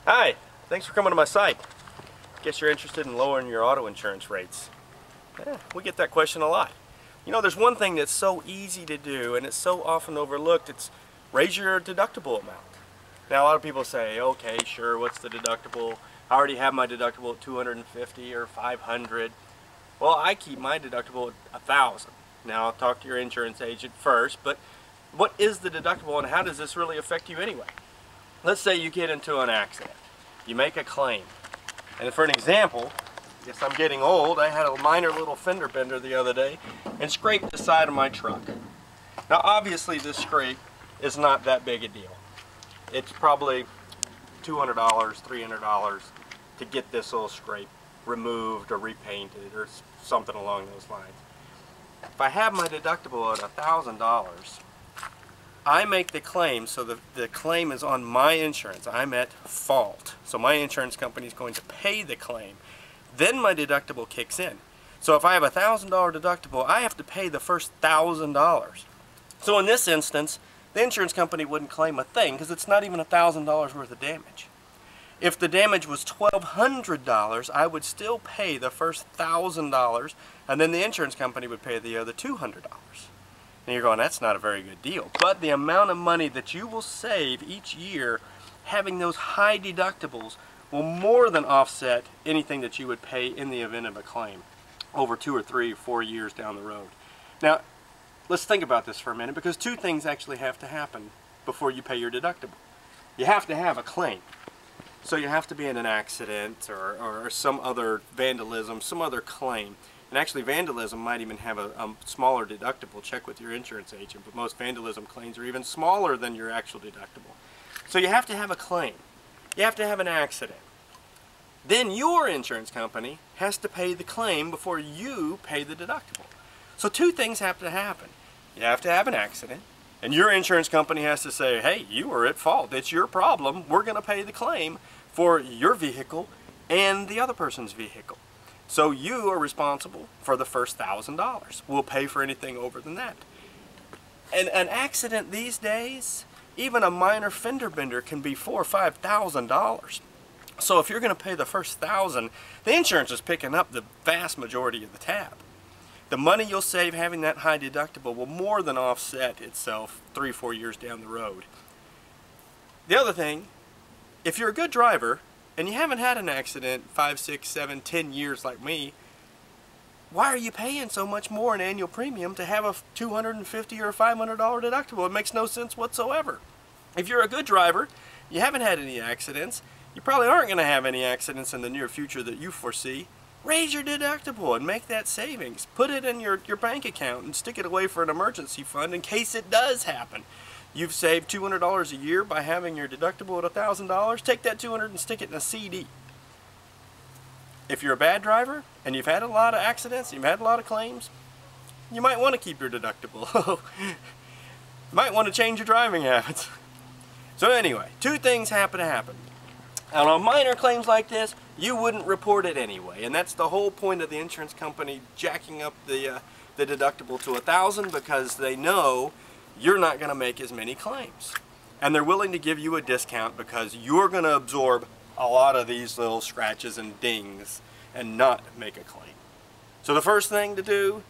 Hi, thanks for coming to my site. Guess you're interested in lowering your auto insurance rates. Yeah, we get that question a lot. You know, there's one thing that's so easy to do and it's so often overlooked. It's raise your deductible amount. Now a lot of people say, okay, sure, what's the deductible? I already have my deductible at $250 or $500. Well, I keep my deductible at $1,000. Now I'll talk to your insurance agent first, but what is the deductible and how does this really affect you anyway? Let's say you get into an accident. You make a claim. And for an example, yes, I'm getting old. I had a minor little fender bender the other day and scraped the side of my truck. Now obviously this scrape is not that big a deal. It's probably $200, $300 to get this little scrape removed or repainted or something along those lines. If I have my deductible at $1,000, I make the claim, so the claim is on my insurance. I'm at fault. So my insurance company is going to pay the claim. Then my deductible kicks in. So if I have a $1,000 deductible, I have to pay the first $1,000. So in this instance, the insurance company wouldn't claim a thing because it's not even $1,000 worth of damage. If the damage was $1,200, I would still pay the first $1,000, and then the insurance company would pay the other $200. And you're going, that's not a very good deal. But the amount of money that you will save each year having those high deductibles will more than offset anything that you would pay in the event of a claim over 2 or 3 or 4 years down the road. Now, let's think about this for a minute, because two things actually have to happen before you pay your deductible. You have to have a claim. So you have to be in an accident or some other vandalism, some other claim. And actually vandalism might even have a smaller deductible. Check with your insurance agent, but most vandalism claims are even smaller than your actual deductible. So you have to have a claim. You have to have an accident. Then your insurance company has to pay the claim before you pay the deductible. So two things have to happen. You have to have an accident, and your insurance company has to say, hey, you were at fault. It's your problem. We're going to pay the claim for your vehicle and the other person's vehicle. So you are responsible for the first $1,000. We'll pay for anything over than that. And an accident these days, even a minor fender bender, can be $4,000 or $5,000. So if you're going to pay the first $1,000, the insurance is picking up the vast majority of the tab. The money you'll save having that high deductible will more than offset itself 3 or 4 years down the road. The other thing, if you're a good driver and you haven't had an accident 5, 6, 7, 10 years like me, why are you paying so much more in annual premium to have a $250 or $500 deductible? It makes no sense whatsoever. If you're a good driver, you haven't had any accidents, you probably aren't going to have any accidents in the near future that you foresee, raise your deductible and make that savings. Put it in your bank account and stick it away for an emergency fund in case it does happen. You've saved $200 a year by having your deductible at $1,000. Take that $200 and stick it in a CD. If you're a bad driver and you've had a lot of accidents, you've had a lot of claims, you might want to keep your deductible. You might want to change your driving habits. So anyway, two things have to happen. And on minor claims like this, you wouldn't report it anyway. And that's the whole point of the insurance company jacking up the deductible to $1,000, because they know you're not going to make as many claims. And they're willing to give you a discount because you're going to absorb a lot of these little scratches and dings and not make a claim. So the first thing to do,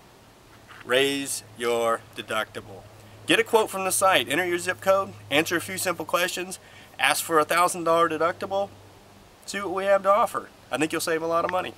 raise your deductible. Get a quote from the site, enter your zip code, answer a few simple questions, ask for a $1,000 deductible, see what we have to offer. I think you'll save a lot of money.